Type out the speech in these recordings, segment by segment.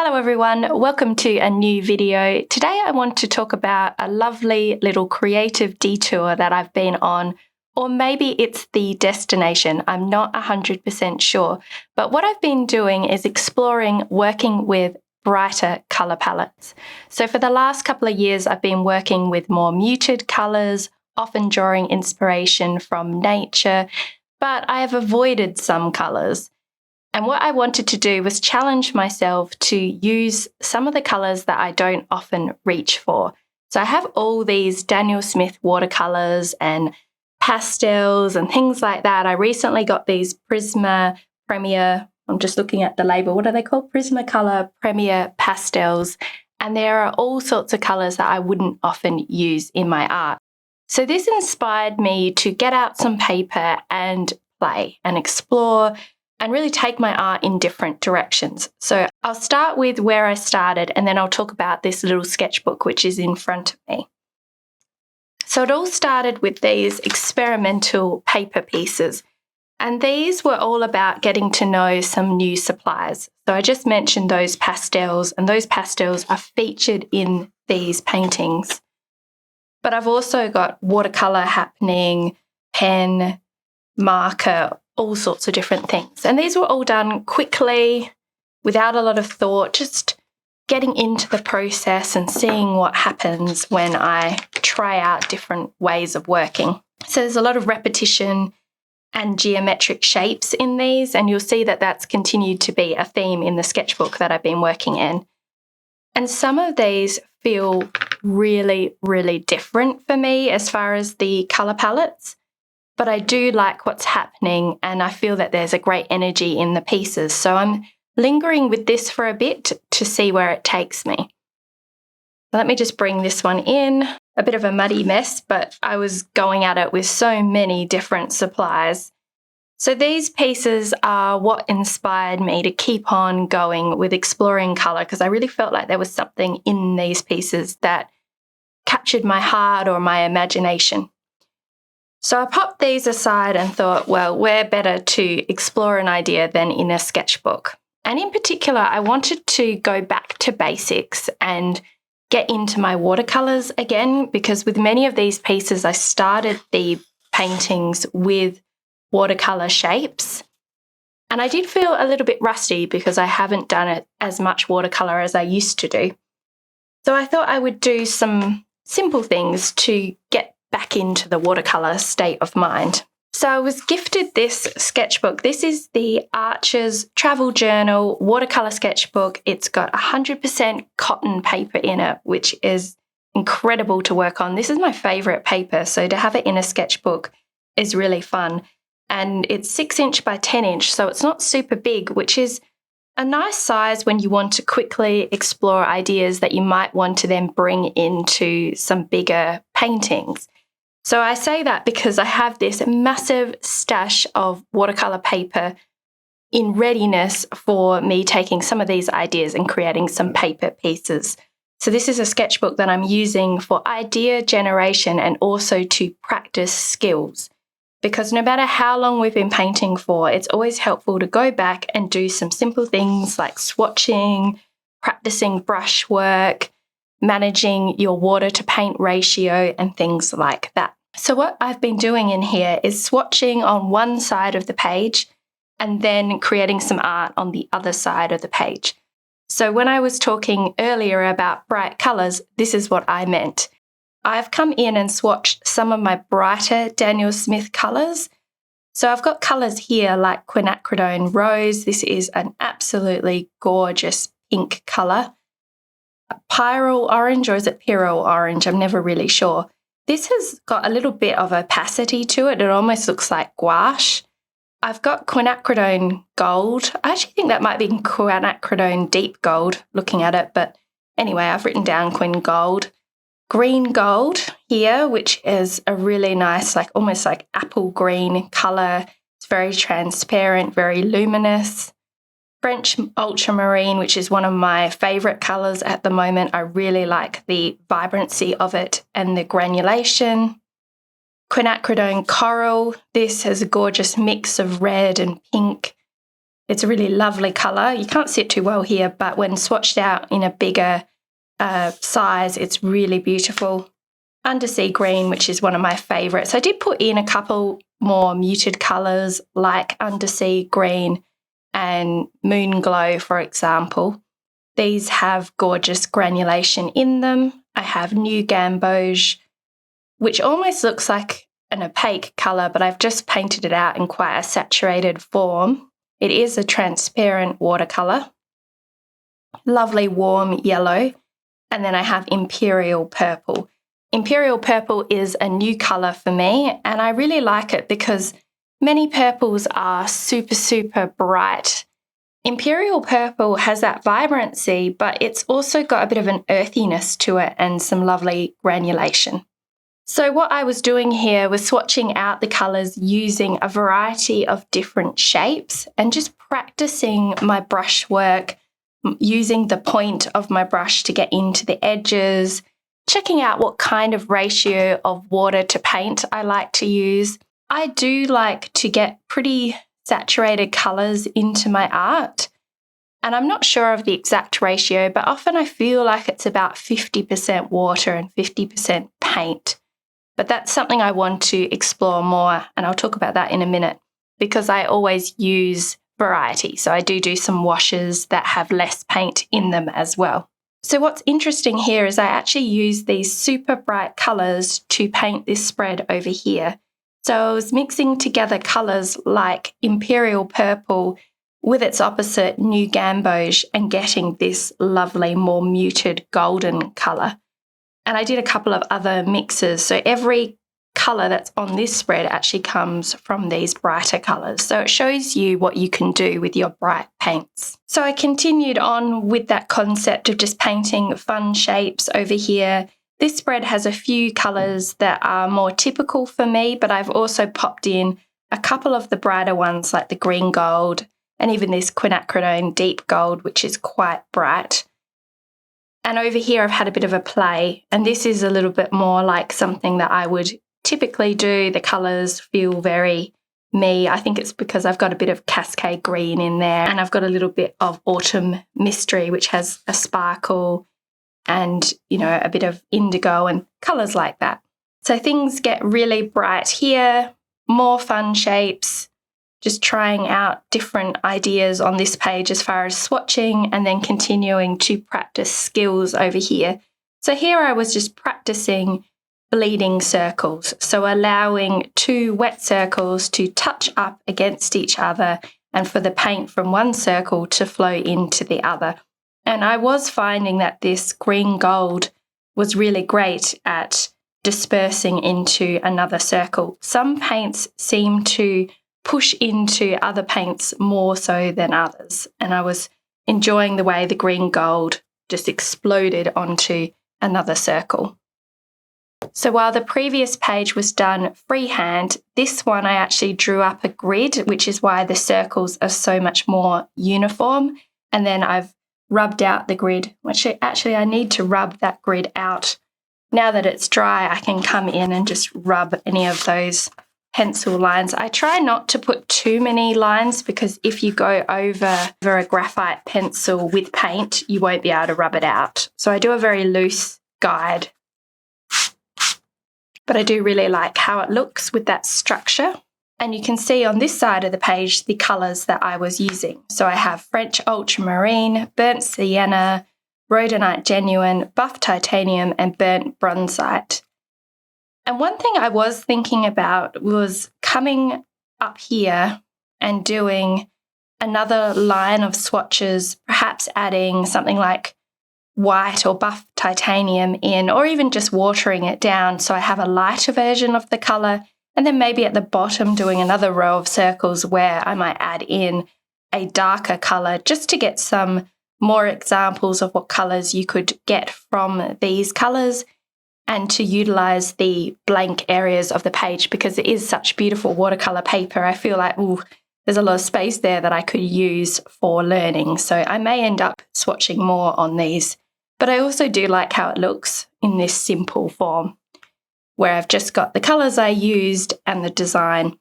Hello everyone, welcome to a new video. Today I want to talk about a lovely little creative detour that I've been on, or maybe it's the destination, I'm not 100% sure. But what I've been doing is exploring working with brighter colour palettes. So for the last couple of years I've been working with more muted colours, often drawing inspiration from nature, but I have avoided some colours. And what I wanted to do was challenge myself to use some of the colours that I don't often reach for. So I have all these Daniel Smith watercolours and pastels and things like that. I recently got these Prisma Premier, I'm just looking at the label, what are they called? Prismacolor Premier pastels. And there are all sorts of colours that I wouldn't often use in my art. So this inspired me to get out some paper and play and explore and really take my art in different directions. So I'll start with where I started and then I'll talk about this little sketchbook which is in front of me. So it all started with these experimental paper pieces, and these were all about getting to know some new suppliers. So I just mentioned those pastels, and those pastels are featured in these paintings. But I've also got watercolour happening, pen, marker, all sorts of different things. And these were all done quickly, without a lot of thought, just getting into the process and seeing what happens when I try out different ways of working. So there's a lot of repetition and geometric shapes in these, and you'll see that that's continued to be a theme in the sketchbook that I've been working in. And some of these feel really, really different for me as far as the colour palettes. But I do like what's happening and I feel that there's a great energy in the pieces. So I'm lingering with this for a bit to see where it takes me. Let me just bring this one in. A bit of a muddy mess, but I was going at it with so many different supplies. So these pieces are what inspired me to keep on going with exploring colour, because I really felt like there was something in these pieces that captured my heart or my imagination. So I popped these aside and thought, well, where better to explore an idea than in a sketchbook? And in particular, I wanted to go back to basics and get into my watercolours again, because with many of these pieces, I started the paintings with watercolour shapes. And I did feel a little bit rusty because I haven't done it as much watercolour as I used to do. So I thought I would do some simple things to get back into the watercolour state of mind. So I was gifted this sketchbook. This is the Archer's Travel Journal watercolour sketchbook. It's got 100% cotton paper in it, which is incredible to work on. This is my favourite paper, so to have it in a sketchbook is really fun. And it's 6" by 10", so it's not super big, which is a nice size when you want to quickly explore ideas that you might want to then bring into some bigger paintings. So I say that because I have this massive stash of watercolour paper in readiness for me taking some of these ideas and creating some paper pieces. So this is a sketchbook that I'm using for idea generation and also to practice skills. Because no matter how long we've been painting for, it's always helpful to go back and do some simple things like swatching, practicing brush work, managing your water to paint ratio and things like that. So what I've been doing in here is swatching on one side of the page and then creating some art on the other side of the page. So when I was talking earlier about bright colours, this is what I meant. I've come in and swatched some of my brighter Daniel Smith colours. So I've got colours here like quinacridone rose. This is an absolutely gorgeous pink colour. Pyrrole orange, or is it pyrrole orange? I'm never really sure. This has got a little bit of opacity to it. It almost looks like gouache. I've got quinacridone gold. I actually think that might be quinacridone deep gold looking at it. But anyway, I've written down quin gold. Green gold here, which is a really nice, like almost like apple green colour. It's very transparent, very luminous. French ultramarine, which is one of my favourite colours at the moment. I really like the vibrancy of it and the granulation. Quinacridone coral. This has a gorgeous mix of red and pink. It's a really lovely colour. You can't see it too well here, but when swatched out in a bigger size, it's really beautiful. Undersea green, which is one of my favourites. I did put in a couple more muted colours like undersea green and moon glow, for example. These have gorgeous granulation in them. I have new gamboge, which almost looks like an opaque colour, but I've just painted it out in quite a saturated form. It is a transparent watercolour. Lovely warm yellow. And then I have Imperial Purple. Imperial Purple is a new colour for me, and I really like it because many purples are super, super bright. Imperial Purple has that vibrancy, but it's also got a bit of an earthiness to it and some lovely granulation. So what I was doing here was swatching out the colours using a variety of different shapes and just practicing my brush work, using the point of my brush to get into the edges, checking out what kind of ratio of water to paint I like to use. I do like to get pretty saturated colours into my art, and I'm not sure of the exact ratio, but often I feel like it's about 50% water and 50% paint. But that's something I want to explore more, and I'll talk about that in a minute, because I always use variety. So I do some washes that have less paint in them as well. So what's interesting here is I actually use these super bright colours to paint this spread over here. So I was mixing together colours like Imperial Purple with its opposite, New Gamboge, and getting this lovely, more muted golden colour. And I did a couple of other mixes. So every colour that's on this spread actually comes from these brighter colours. So it shows you what you can do with your bright paints. So I continued on with that concept of just painting fun shapes over here. This spread has a few colours that are more typical for me, but I've also popped in a couple of the brighter ones like the green gold and even this quinacridone deep gold, which is quite bright. And over here, I've had a bit of a play, and this is a little bit more like something that I would typically do. The colours feel very me. I think it's because I've got a bit of Cascade Green in there, and I've got a little bit of Autumn Mystery, which has a sparkle and, you know, a bit of indigo and colours like that. So things get really bright here, more fun shapes, just trying out different ideas on this page as far as swatching, and then continuing to practice skills over here. So here I was just practicing bleeding circles, so allowing two wet circles to touch up against each other and for the paint from one circle to flow into the other. And I was finding that this green gold was really great at dispersing into another circle. Some paints seem to push into other paints more so than others. And I was enjoying the way the green gold just exploded onto another circle. So while the previous page was done freehand, this one I actually drew up a grid, which is why the circles are so much more uniform. And then I've rubbed out the grid, which actually I need to rub that grid out. Now that it's dry, I can come in and just rub any of those pencil lines. I try not to put too many lines because if you go over a graphite pencil with paint, you won't be able to rub it out. So I do a very loose guide. But I do really like how it looks with that structure. And you can see on this side of the page the colours that I was using. So I have French Ultramarine, Burnt Sienna, Rhodonite Genuine, Buff Titanium, and Burnt Bronzite. And one thing I was thinking about was coming up here and doing another line of swatches, perhaps adding something like white or buff titanium in, or even just watering it down so I have a lighter version of the colour, and then maybe at the bottom doing another row of circles where I might add in a darker colour just to get some more examples of what colours you could get from these colours, and to utilise the blank areas of the page because it is such beautiful watercolour paper. I feel like, there's a lot of space there that I could use for learning. So I may end up swatching more on these. But I also do like how it looks in this simple form where I've just got the colours I used and the design.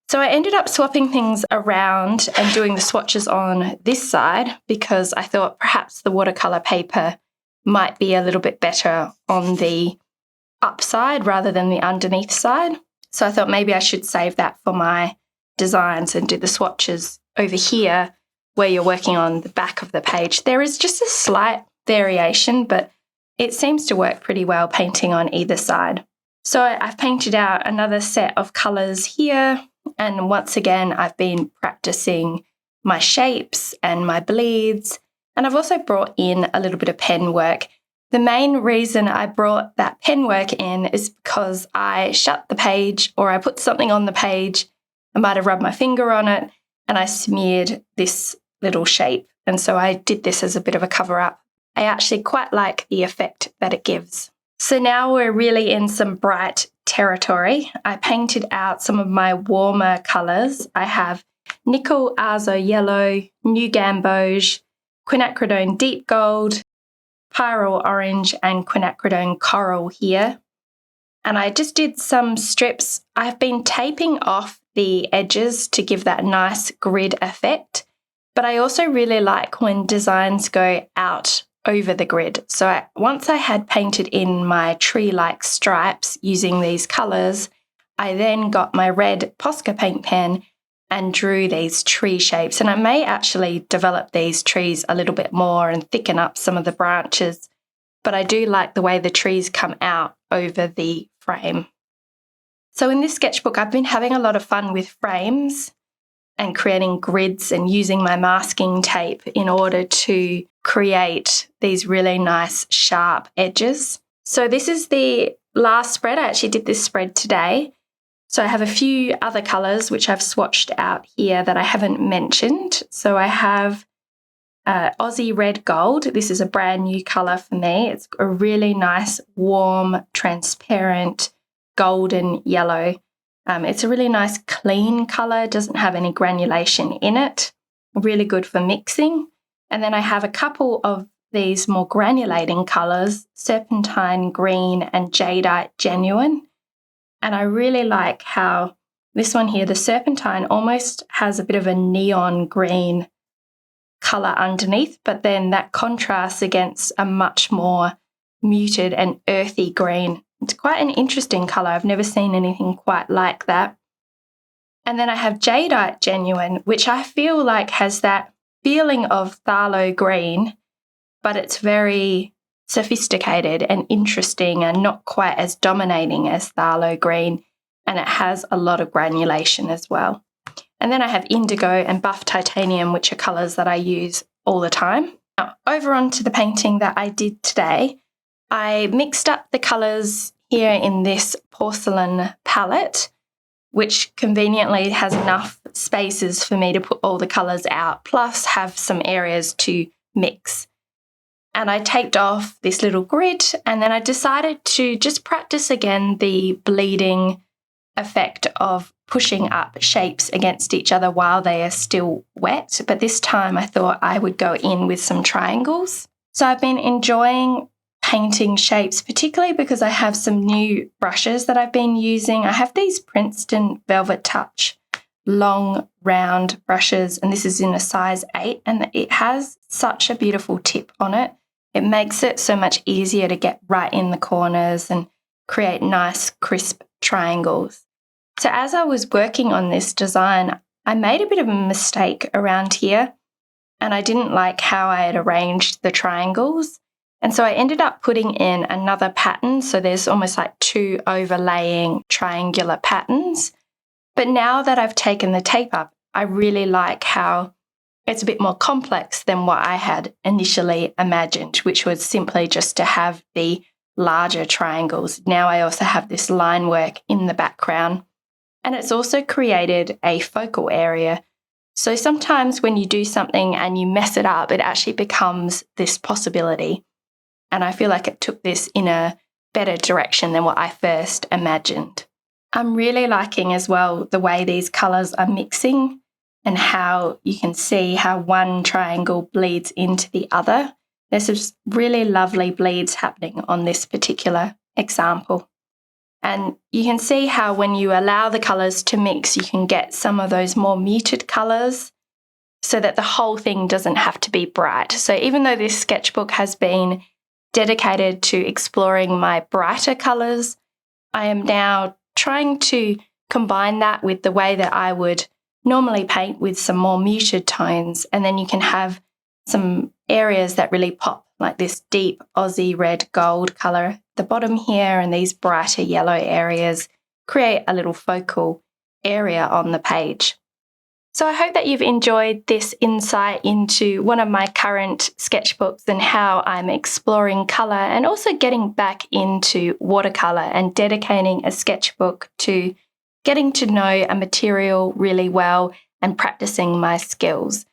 So I ended up swapping things around and doing the swatches on this side because I thought perhaps the watercolour paper might be a little bit better on the upside rather than the underneath side. So I thought maybe I should save that for my designs and do the swatches over here where you're working on the back of the page. There is just a slight variation, but it seems to work pretty well painting on either side. So I've painted out another set of colours here. And once again, I've been practicing my shapes and my bleeds. And I've also brought in a little bit of pen work. The main reason I brought that pen work in is because I shut the page or I put something on the page. I might have rubbed my finger on it and I smeared this little shape. And so I did this as a bit of a cover up. I actually quite like the effect that it gives. So now we're really in some bright territory. I painted out some of my warmer colours. I have Nickel Azo Yellow, New Gamboge, Quinacridone Deep Gold, Pyrrole Orange and Quinacridone Coral here. And I just did some strips. I've been taping off the edges to give that nice grid effect. But I also really like when designs go out over the grid. So once I had painted in my tree-like stripes using these colours, I then got my red Posca paint pen and drew these tree shapes. And I may actually develop these trees a little bit more and thicken up some of the branches. But I do like the way the trees come out over the frame. So in this sketchbook, I've been having a lot of fun with frames and creating grids and using my masking tape in order to create these really nice sharp edges. So this is the last spread. I actually did this spread today. So I have a few other colours which I've swatched out here that I haven't mentioned. So I have Aussie Red Gold. This is a brand new colour for me. It's a really nice, warm, transparent, golden yellow. It's a really nice clean colour, it doesn't have any granulation in it. Really good for mixing. And then I have a couple of these more granulating colours, Serpentine Green and Jadeite Genuine. And I really like how this one here, the Serpentine, almost has a bit of a neon green colour underneath, but then that contrasts against a much more muted and earthy green. It's quite an interesting colour. I've never seen anything quite like that. And then I have Jadeite Genuine, which I feel like has that feeling of phthalo green, but it's very sophisticated and interesting and not quite as dominating as phthalo green. And it has a lot of granulation as well. And then I have Indigo and Buff Titanium, which are colours that I use all the time. Now, over onto the painting that I did today, I mixed up the colours here in this porcelain palette, which conveniently has enough spaces for me to put all the colours out, plus have some areas to mix. And I taped off this little grid, and then I decided to just practice again the bleeding effect of pushing up shapes against each other while they are still wet. But this time I thought I would go in with some triangles. So I've been enjoying painting shapes, particularly because I have some new brushes that I've been using. I have these Princeton Velvet Touch long round brushes, and this is in a size 8, and it has such a beautiful tip on it. It makes it so much easier to get right in the corners and create nice crisp triangles. So as I was working on this design, I made a bit of a mistake around here, and I didn't like how I had arranged the triangles. And so I ended up putting in another pattern. So there's almost like 2 overlaying triangular patterns. But now that I've taken the tape up, I really like how it's a bit more complex than what I had initially imagined, which was simply just to have the larger triangles. Now I also have this line work in the background. And it's also created a focal area. So sometimes when you do something and you mess it up, it actually becomes this possibility. And I feel like it took this in a better direction than what I first imagined. I'm really liking as well the way these colours are mixing and how you can see how one triangle bleeds into the other. There's some really lovely bleeds happening on this particular example. And you can see how when you allow the colours to mix, you can get some of those more muted colours so that the whole thing doesn't have to be bright. So even though this sketchbook has been dedicated to exploring my brighter colours, I am now trying to combine that with the way that I would normally paint with some more muted tones. And then you can have some areas that really pop, like this deep Aussie red gold colour at the bottom here, and these brighter yellow areas create a little focal area on the page. So I hope that you've enjoyed this insight into one of my current sketchbooks and how I'm exploring colour and also getting back into watercolour and dedicating a sketchbook to getting to know a material really well and practicing my skills.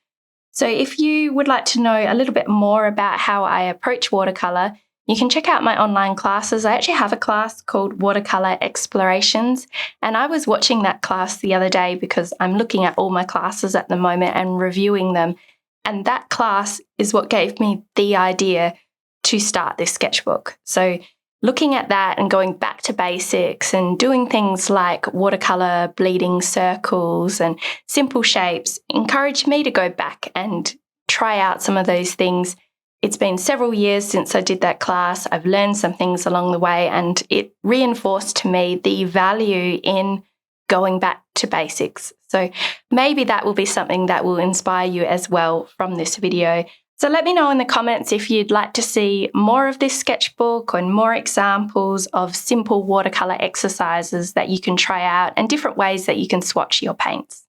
So if you would like to know a little bit more about how I approach watercolour, you can check out my online classes. I actually have a class called Watercolour Explorations, and I was watching that class the other day because I'm looking at all my classes at the moment and reviewing them. And that class is what gave me the idea to start this sketchbook. So looking at that and going back to basics and doing things like watercolour, bleeding circles and simple shapes encouraged me to go back and try out some of those things. It's been several years since I did that class. I've learned some things along the way, and it reinforced to me the value in going back to basics. So maybe that will be something that will inspire you as well from this video. So let me know in the comments if you'd like to see more of this sketchbook and more examples of simple watercolour exercises that you can try out and different ways that you can swatch your paints.